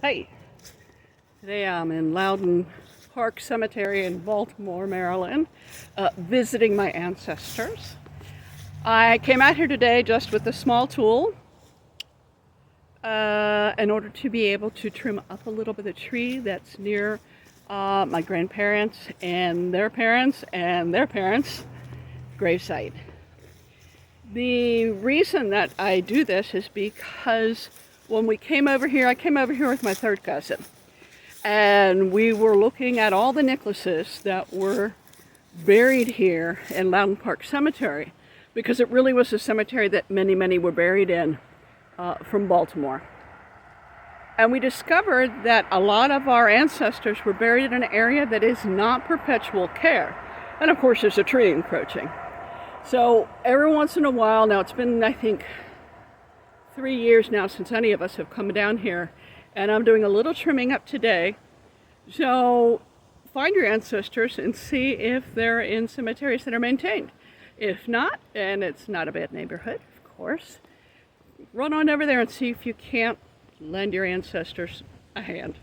Hey, today I'm in Loudon Park Cemetery in Baltimore, Maryland, visiting my ancestors. I came out here today just with a small tool in order to be able to trim up a little bit of the tree that's near my grandparents and their parents' gravesite. The reason that I do this is because when we came over here, I came over here with my third cousin, and we were looking at all the necklaces that were buried here in Loudon Park Cemetery, because it really was a cemetery that many were buried in from Baltimore. And we discovered that a lot of our ancestors were buried in an area that is not perpetual care. And of course there's a tree encroaching. So every once in a while, now it's been I think 3 years now since any of us have come down here, and I'm doing a little trimming up today. So find your ancestors and see if they're in cemeteries that are maintained. If not, and it's not a bad neighborhood, of course, run on over there and see if you can't lend your ancestors a hand.